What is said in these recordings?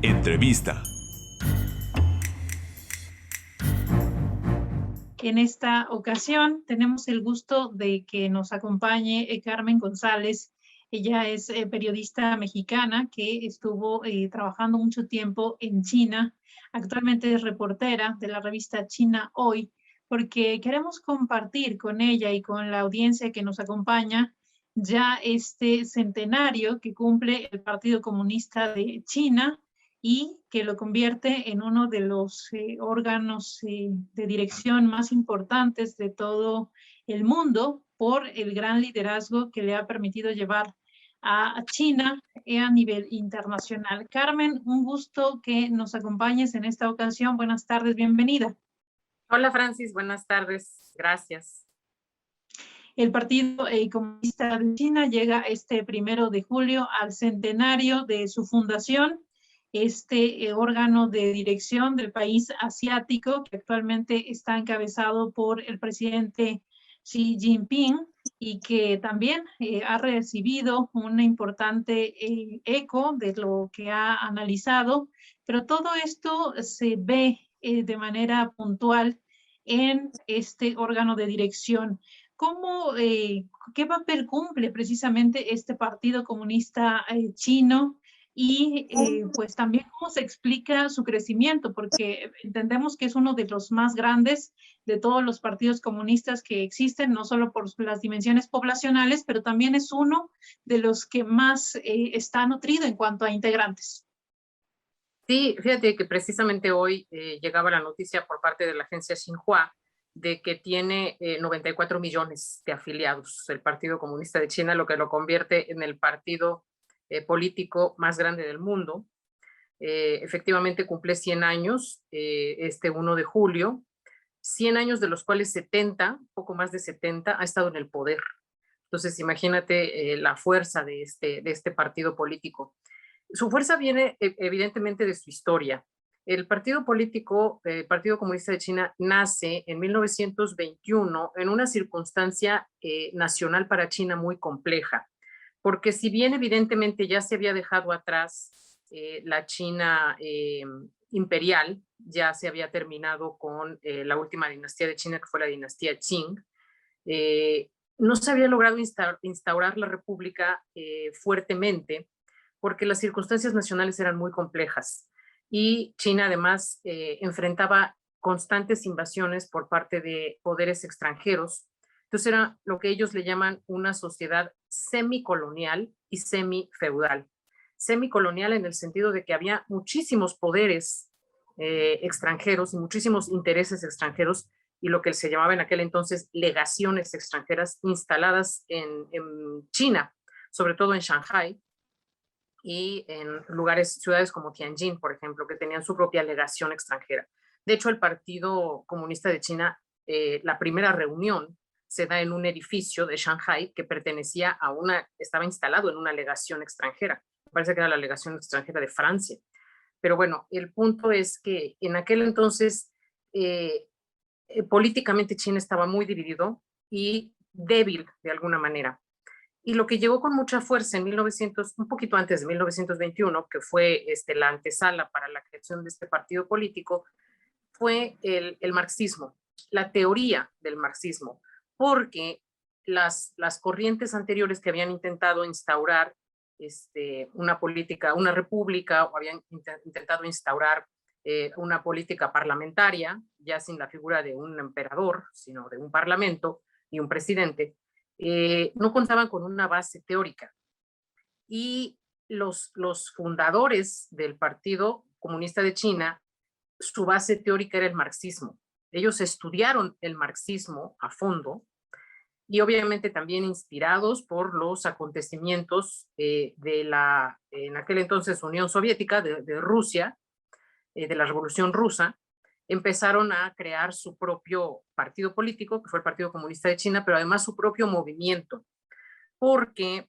Entrevista. En esta ocasión tenemos el gusto de que nos acompañe Carmen González. Ella es periodista mexicana que estuvo trabajando mucho tiempo en China. Actualmente es reportera de la revista China Hoy, porque queremos compartir con ella y con la audiencia que nos acompaña ya este centenario que cumple el Partido Comunista de China y que lo convierte en uno de los órganos de dirección más importantes de todo el mundo por el gran liderazgo que le ha permitido llevar a China a nivel internacional. Carmen, un gusto que nos acompañes en esta ocasión. Buenas tardes, bienvenida. Hola Francis, buenas tardes, gracias. El Partido Comunista de China llega este 1 de julio al centenario de su fundación, este órgano de dirección del país asiático que actualmente está encabezado por el presidente Xi Jinping y que también ha recibido un importante eco de lo que ha analizado, pero todo esto se ve de manera puntual en este órgano de dirección. ¿Qué papel cumple precisamente este Partido Comunista Chino? Y pues también cómo se explica su crecimiento, porque entendemos que es uno de los más grandes de todos los partidos comunistas que existen, no solo por las dimensiones poblacionales, pero también es uno de los que más está nutrido en cuanto a integrantes. Sí, fíjate que precisamente hoy llegaba la noticia por parte de la agencia Xinhua de que tiene 94 millones de afiliados el Partido Comunista de China, lo que lo convierte en el partido político más grande del mundo. Efectivamente cumple 100 años este 1 de julio, 100 años de los cuales 70, poco más de 70, ha estado en el poder. Entonces imagínate la fuerza de este partido político. Su fuerza viene evidentemente de su historia. El partido político, el Partido Comunista de China, nace en 1921 en una circunstancia nacional para China muy compleja, porque si bien evidentemente ya se había dejado atrás la China imperial, ya se había terminado con la última dinastía de China, que fue la dinastía Qing, no se había logrado instaurar la república fuertemente, porque las circunstancias nacionales eran muy complejas y China además enfrentaba constantes invasiones por parte de poderes extranjeros. Entonces era lo que ellos le llaman una sociedad semicolonial y semifeudal. Semicolonial en el sentido de que había muchísimos poderes extranjeros y muchísimos intereses extranjeros y lo que se llamaba en aquel entonces legaciones extranjeras instaladas en China, sobre todo en Shanghái, y en ciudades como Tianjin, por ejemplo, que tenían su propia legación extranjera. De hecho, el Partido Comunista de China, la primera reunión se da en un edificio de Shanghái que estaba instalado en una legación extranjera. Me parece que era la legación extranjera de Francia. Pero bueno, el punto es que en aquel entonces políticamente China estaba muy dividido y débil de alguna manera. Y lo que llegó con mucha fuerza en un poquito antes de 1921, que fue la antesala para la creación de este partido político, fue el marxismo, la teoría del marxismo, porque las corrientes anteriores que habían intentado instaurar una política, una república, o habían intentado instaurar una política parlamentaria, ya sin la figura de un emperador, sino de un parlamento y un presidente, no contaban con una base teórica. Y los fundadores del Partido Comunista de China, su base teórica era el marxismo. Ellos estudiaron el marxismo a fondo y obviamente también inspirados por los acontecimientos en aquel entonces Unión Soviética, de Rusia, de la Revolución Rusa, empezaron a crear su propio partido político, que fue el Partido Comunista de China, pero además su propio movimiento, porque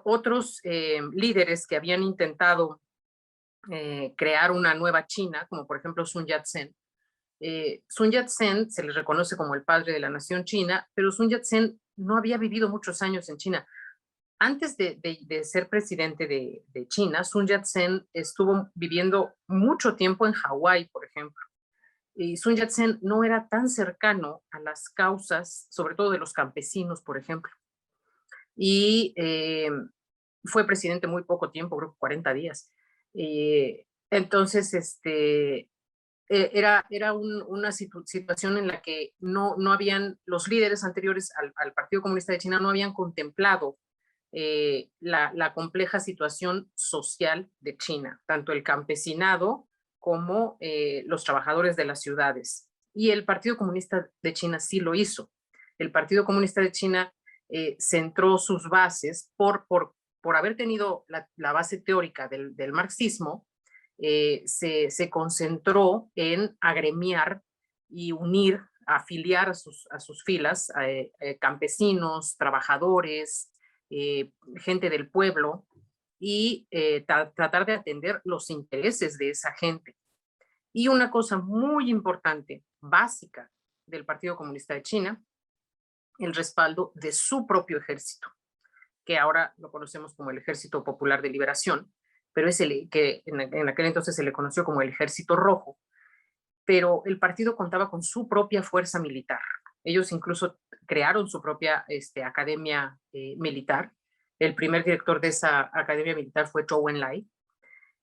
otros líderes que habían intentado crear una nueva China, como por ejemplo Sun Yat-sen, Sun Yat-sen se les reconoce como el padre de la nación china, pero Sun Yat-sen no había vivido muchos años en China. Antes de ser presidente de China, Sun Yat-sen estuvo viviendo mucho tiempo en Hawái, por ejemplo. Y Sun Yat-sen no era tan cercano a las causas, sobre todo de los campesinos, por ejemplo. Y fue presidente muy poco tiempo, creo que 40 días. Entonces, era una situación en la que no habían, los líderes anteriores al Partido Comunista de China no habían contemplado la compleja situación social de China, tanto el campesinado como los trabajadores de las ciudades. Y el Partido Comunista de China sí lo hizo. El Partido Comunista de China centró sus bases por haber tenido la base teórica del marxismo, se concentró en agremiar y unir, afiliar a sus filas campesinos, trabajadores, gente del pueblo y tratar de atender los intereses de esa gente. Y una cosa muy importante, básica del Partido Comunista de China, el respaldo de su propio ejército, que ahora lo conocemos como el Ejército Popular de Liberación, pero es el que en aquel entonces se le conoció como el Ejército Rojo, pero el partido contaba con su propia fuerza militar. Ellos incluso crearon su propia academia militar. El primer director de esa academia militar fue Zhou Enlai,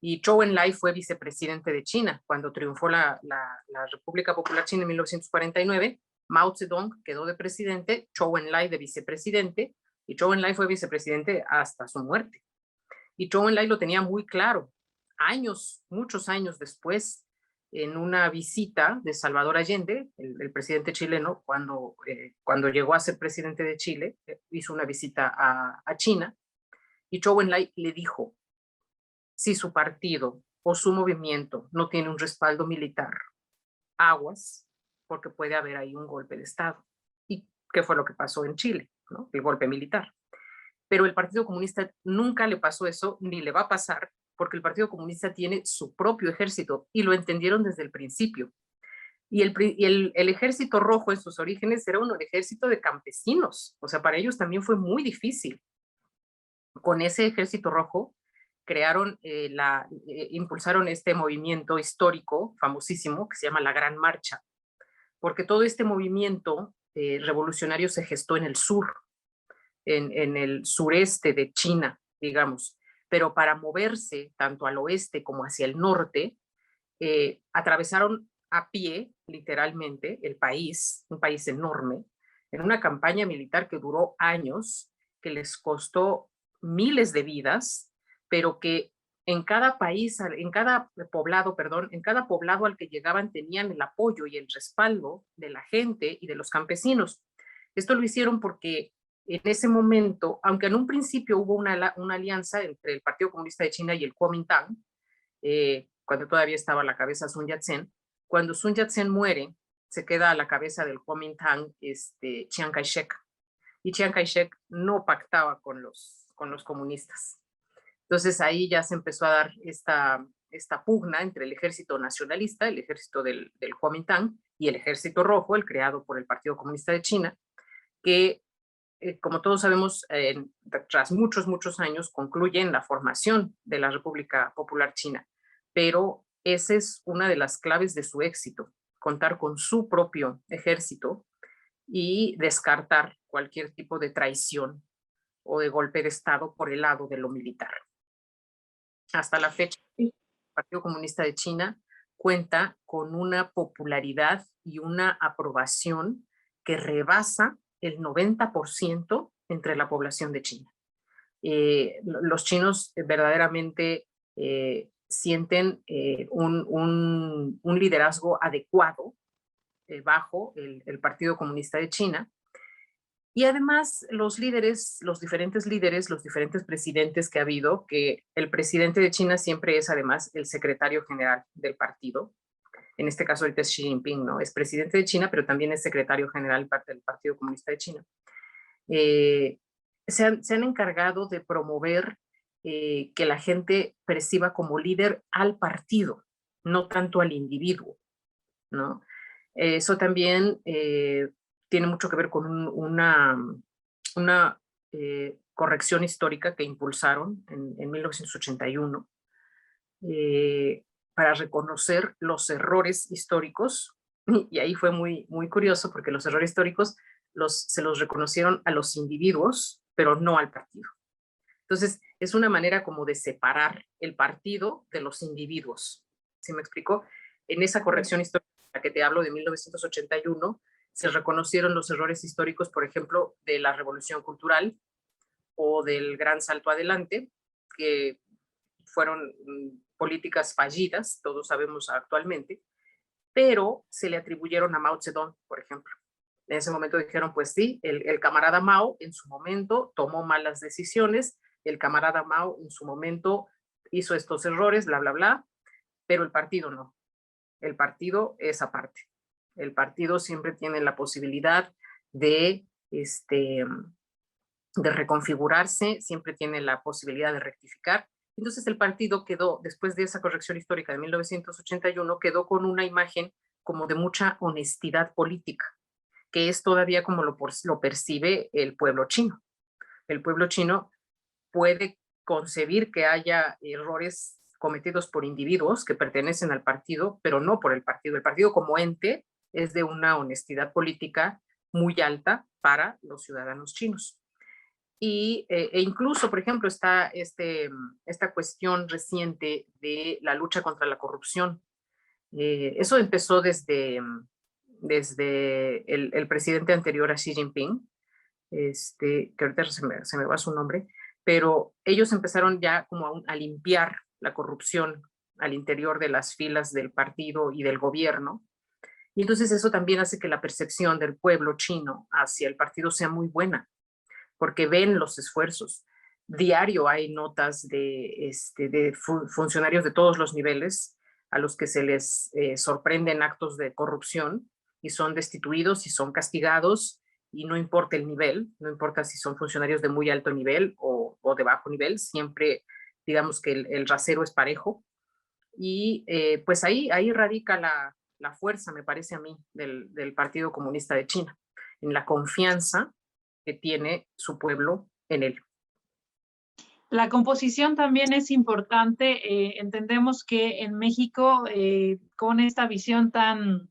y Zhou Enlai fue vicepresidente de China cuando triunfó la República Popular China en 1949. Mao Zedong quedó de presidente, Zhou Enlai de vicepresidente, y Zhou Enlai fue vicepresidente hasta su muerte. Y Zhou Enlai lo tenía muy claro. Muchos años después, en una visita de Salvador Allende, el presidente chileno, cuando llegó a ser presidente de Chile, hizo una visita a China, y Zhou Enlai le dijo, si su partido o su movimiento no tiene un respaldo militar, aguas, porque puede haber ahí un golpe de Estado. ¿Y qué fue lo que pasó en Chile? ¿No? El golpe militar. Pero el Partido Comunista nunca le pasó eso, ni le va a pasar, porque el Partido Comunista tiene su propio ejército y lo entendieron desde el principio. Y el ejército rojo en sus orígenes era un ejército de campesinos, o sea, para ellos también fue muy difícil. Con ese ejército rojo crearon, impulsaron este movimiento histórico famosísimo que se llama la Gran Marcha, porque todo este movimiento revolucionario se gestó en el sur, en el sureste de China, digamos, pero para moverse tanto al oeste como hacia el norte, atravesaron a pie, literalmente, el país, un país enorme, en una campaña militar que duró años, que les costó miles de vidas, pero que en cada país, en cada poblado al que llegaban tenían el apoyo y el respaldo de la gente y de los campesinos. Esto lo hicieron porque en ese momento, aunque en un principio hubo una alianza entre el Partido Comunista de China y el Kuomintang, cuando todavía estaba a la cabeza Sun Yat-sen, cuando Sun Yat-sen muere, se queda a la cabeza del Kuomintang Chiang Kai-shek, y Chiang Kai-shek no pactaba con los comunistas. Entonces ahí ya se empezó a dar esta pugna entre el ejército nacionalista, el ejército del Kuomintang, y el ejército rojo, el creado por el Partido Comunista de China, que como todos sabemos, tras muchos años concluye en la formación de la República Popular China, pero esa es una de las claves de su éxito, contar con su propio ejército y descartar cualquier tipo de traición o de golpe de Estado por el lado de lo militar. Hasta la fecha, el Partido Comunista de China cuenta con una popularidad y una aprobación que rebasa el 90% entre la población de China. Los chinos verdaderamente sienten un liderazgo adecuado bajo el Partido Comunista de China. Y además los diferentes líderes, los diferentes presidentes que ha habido, que el presidente de China siempre es además el secretario general del partido. En este caso ahorita es Xi Jinping, ¿no? Es presidente de China, pero también es secretario general del Partido Comunista de China. Se han encargado de promover que la gente perciba como líder al partido, no tanto al individuo, ¿no? Eso también tiene mucho que ver con una corrección histórica que impulsaron en 1981 para reconocer los errores históricos. Y ahí fue muy, muy curioso porque los errores históricos se los reconocieron a los individuos, pero no al partido. Entonces, es una manera como de separar el partido de los individuos. ¿Sí me explico? En esa corrección histórica que te hablo de 1981, se reconocieron los errores históricos, por ejemplo, de la Revolución Cultural o del Gran Salto Adelante, que fueron políticas fallidas, todos sabemos actualmente, pero se le atribuyeron a Mao Zedong, por ejemplo. En ese momento dijeron, pues sí, el camarada Mao en su momento tomó malas decisiones, el camarada Mao en su momento hizo estos errores, bla, bla, bla, pero el partido no. El partido es aparte. El partido siempre tiene la posibilidad de reconfigurarse, siempre tiene la posibilidad de rectificar. Entonces el partido quedó, después de esa corrección histórica de 1981, quedó con una imagen como de mucha honestidad política, que es todavía como lo percibe el pueblo chino. El pueblo chino puede concebir que haya errores cometidos por individuos que pertenecen al partido, pero no por el partido. El partido como ente es de una honestidad política muy alta para los ciudadanos chinos. E incluso, por ejemplo, está esta cuestión reciente de la lucha contra la corrupción. Eso empezó desde el presidente anterior a Xi Jinping, que ahorita se me va su nombre, pero ellos empezaron ya como a limpiar la corrupción al interior de las filas del partido y del gobierno. Y entonces eso también hace que la percepción del pueblo chino hacia el partido sea muy buena, porque ven los esfuerzos. Diario hay notas de funcionarios de todos los niveles a los que se les sorprenden actos de corrupción y son destituidos y son castigados, y no importa el nivel, no importa si son funcionarios de muy alto nivel o de bajo nivel, siempre digamos que el rasero es parejo. Y pues ahí radica la fuerza, me parece a mí, del Partido Comunista de China, en la confianza que tiene su pueblo en él. La composición también es importante. Entendemos que en México, con esta visión tan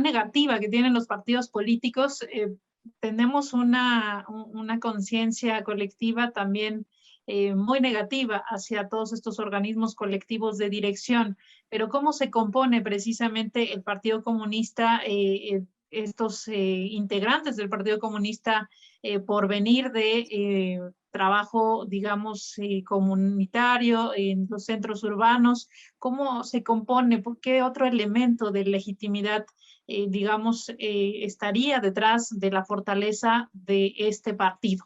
negativa que tienen los partidos políticos, tenemos una conciencia colectiva también muy negativa hacia todos estos organismos colectivos de dirección. Pero ¿cómo se compone precisamente el Partido Comunista, estos integrantes del Partido Comunista, por venir de trabajo, digamos, comunitario en los centros urbanos? ¿Cómo se compone? ¿Por qué otro elemento de legitimidad, digamos, estaría detrás de la fortaleza de este partido?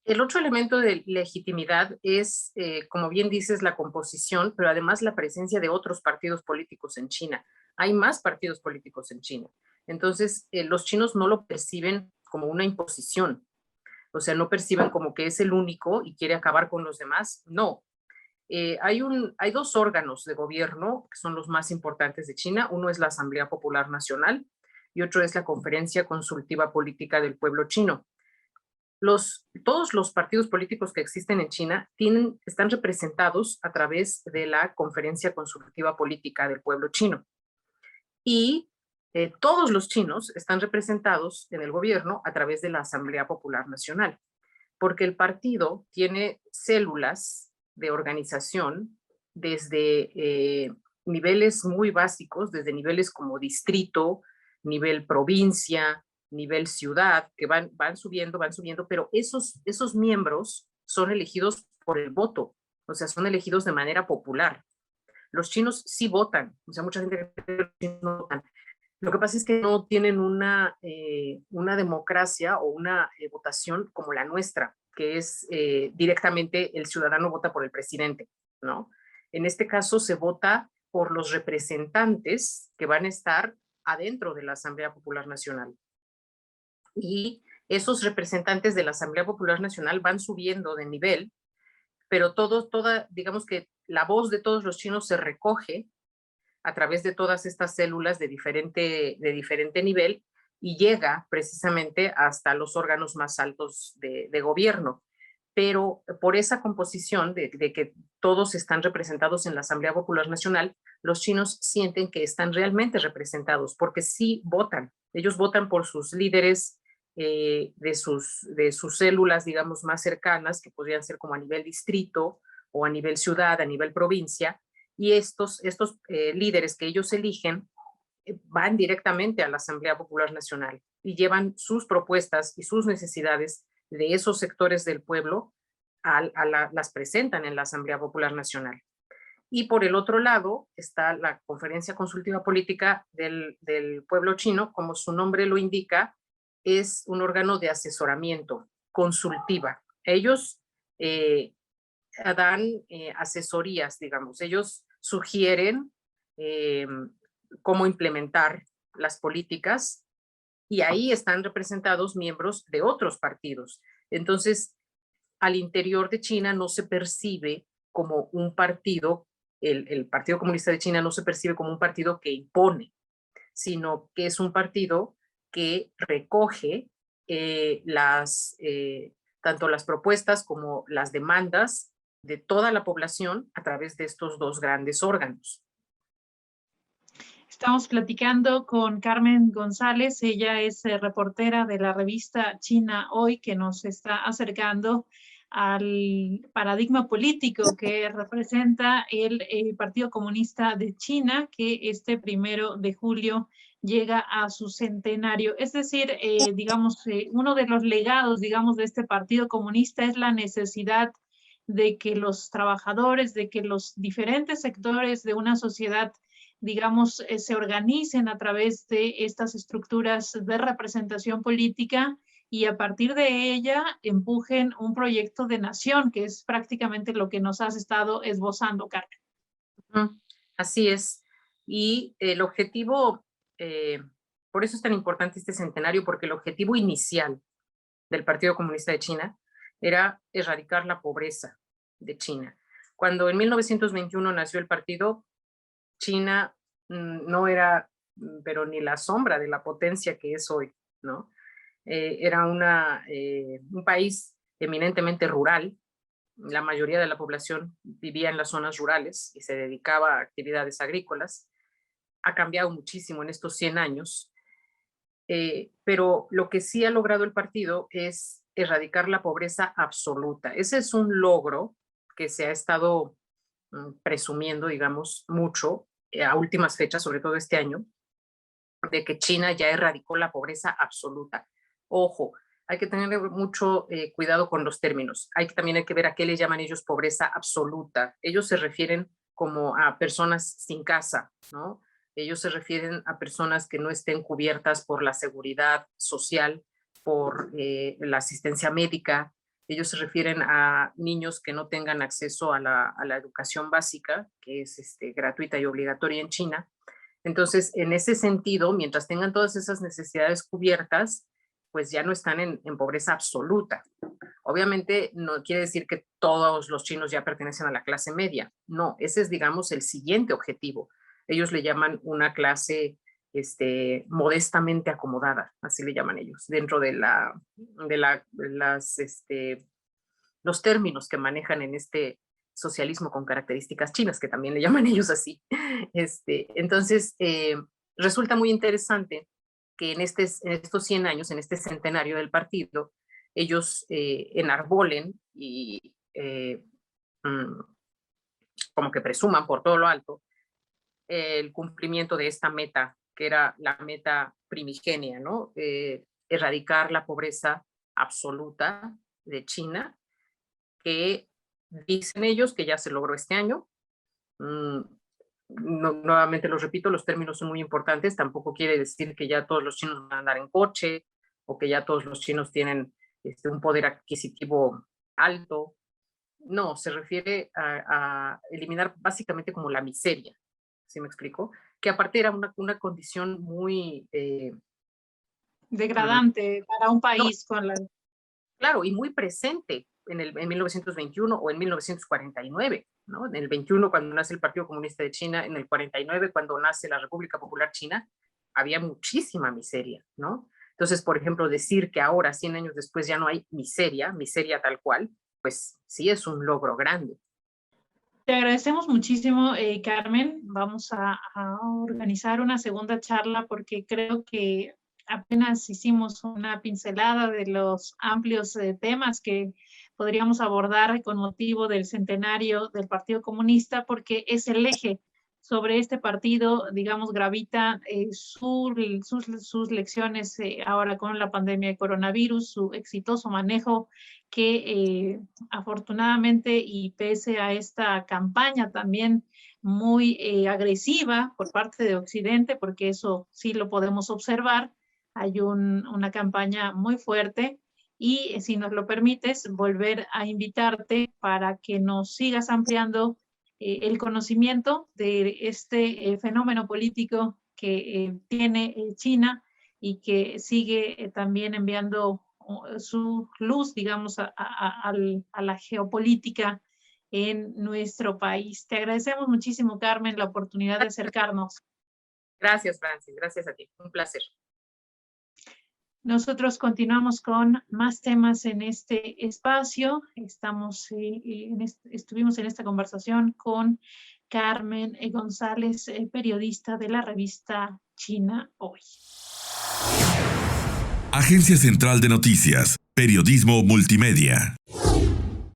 El otro elemento de legitimidad es, como bien dices, la composición, pero además la presencia de otros partidos políticos en China. Hay más partidos políticos en China. Entonces, los chinos no lo perciben como una imposición. O sea, no perciben como que es el único y quiere acabar con los demás. No. Hay dos órganos de gobierno que son los más importantes de China. Uno es la Asamblea Popular Nacional y otro es la Conferencia Consultiva Política del Pueblo Chino. Todos los partidos políticos que existen en China están representados a través de la Conferencia Consultiva Política del Pueblo Chino. Y todos los chinos están representados en el gobierno a través de la Asamblea Popular Nacional, porque el partido tiene células de organización desde niveles muy básicos, desde niveles como distrito, nivel provincia, nivel ciudad, que van subiendo, pero esos miembros son elegidos por el voto, o sea, son elegidos de manera popular. Los chinos sí votan, o sea, mucha gente cree que los chinos no votan. Lo que pasa es que no tienen una democracia o una votación como la nuestra, que es directamente el ciudadano vota por el presidente, ¿no? En este caso se vota por los representantes que van a estar adentro de la Asamblea Popular Nacional. Y esos representantes de la Asamblea Popular Nacional van subiendo de nivel, pero digamos que la voz de todos los chinos se recoge a través de todas estas células de diferente nivel, y llega precisamente hasta los órganos más altos de gobierno. Pero por esa composición de que todos están representados en la Asamblea Popular Nacional, los chinos sienten que están realmente representados, porque sí votan. Ellos votan por sus líderes de sus células, digamos, más cercanas, que podrían ser como a nivel distrito o a nivel ciudad, a nivel provincia, y estos líderes que ellos eligen van directamente a la Asamblea Popular Nacional y llevan sus propuestas y sus necesidades de esos sectores del pueblo, las presentan en la Asamblea Popular Nacional. Y por el otro lado está la Conferencia Consultiva Política del Pueblo Chino, como su nombre lo indica, es un órgano de asesoramiento, consultiva. Ellos dan asesorías, digamos, ellos sugieren cómo implementar las políticas y ahí están representados miembros de otros partidos. Entonces, al interior de China no se percibe como un partido, el Partido Comunista de China no se percibe como un partido que impone, sino que es un partido que recoge tanto las propuestas como las demandas de toda la población a través de estos dos grandes órganos. Estamos platicando con Carmen González, ella es reportera de la revista China Hoy, que nos está acercando al paradigma político que representa el Partido Comunista de China, que este 1 de julio llega a su centenario. Es decir, digamos, uno de los legados, digamos, de este Partido Comunista es la necesidad de que los trabajadores, de que los diferentes sectores de una sociedad, digamos, se organicen a través de estas estructuras de representación política y a partir de ella empujen un proyecto de nación, que es prácticamente lo que nos has estado esbozando, Carmen. Así es. Y el objetivo, por eso es tan importante este centenario, porque el objetivo inicial del Partido Comunista de China era erradicar la pobreza de China. Cuando en 1921 nació el partido, China no era, pero ni la sombra de la potencia que es hoy, ¿no? Era un país eminentemente rural. La mayoría de la población vivía en las zonas rurales y se dedicaba a actividades agrícolas. Ha cambiado muchísimo en estos 100 años, pero lo que sí ha logrado el partido es erradicar la pobreza absoluta. Ese es un logro que se ha estado presumiendo, digamos, mucho a últimas fechas, sobre todo este año, de que China ya erradicó la pobreza absoluta. Ojo, hay que tener mucho cuidado con los términos. También hay que ver a qué le llaman ellos pobreza absoluta. Ellos se refieren como a personas sin casa, ¿no? Ellos se refieren a personas que no estén cubiertas por la seguridad social, por la asistencia médica. Ellos se refieren a niños que no tengan acceso a la educación básica, que es gratuita y obligatoria en China. Entonces, en ese sentido, mientras tengan todas esas necesidades cubiertas, pues ya no están en pobreza absoluta. Obviamente no quiere decir que todos los chinos ya pertenecen a la clase media. No, ese es, digamos, el siguiente objetivo. Ellos le llaman una clase modestamente acomodada, así le llaman ellos, dentro de los términos que manejan en este socialismo con características chinas, que también le llaman ellos así. Entonces, resulta muy interesante que en estos 100 años, en este centenario del partido, ellos enarbolen y como que presuman por todo lo alto el cumplimiento de esta meta, que era la meta primigenia, ¿no? Erradicar la pobreza absoluta de China, que dicen ellos que ya se logró este año. Nuevamente los repito, los términos son muy importantes. Tampoco quiere decir que ya todos los chinos van a andar en coche o que ya todos los chinos tienen un poder adquisitivo alto. No, se refiere a eliminar básicamente como la miseria, ¿sí me explico? Que aparte era una condición muy degradante para un país no, con la... Claro, y muy presente en 1921 o en 1949, ¿no? En el 21 cuando nace el Partido Comunista de China, en el 49 cuando nace la República Popular China, había muchísima miseria, ¿no? Entonces, por ejemplo, decir que ahora, 100 años después, ya no hay miseria tal cual, pues sí es un logro grande. Te agradecemos muchísimo, Carmen. Vamos a organizar una segunda charla porque creo que apenas hicimos una pincelada de los amplios temas que podríamos abordar con motivo del centenario del Partido Comunista, porque es el eje sobre este partido, digamos, gravita sus lecciones ahora con la pandemia de coronavirus, su exitoso manejo que afortunadamente y pese a esta campaña también muy agresiva por parte de Occidente, porque eso sí lo podemos observar, hay una campaña muy fuerte y si nos lo permites, volver a invitarte para que nos sigas ampliando el conocimiento de este fenómeno político que tiene China y que sigue también enviando su luz, digamos, a la geopolítica en nuestro país. Te agradecemos muchísimo, Carmen, la oportunidad de acercarnos. Gracias, Francis. Gracias a ti. Un placer. Nosotros continuamos con más temas en este espacio. Estuvimos en esta conversación con Carmen González, periodista de la revista China Hoy. Agencia Central de Noticias, Periodismo Multimedia.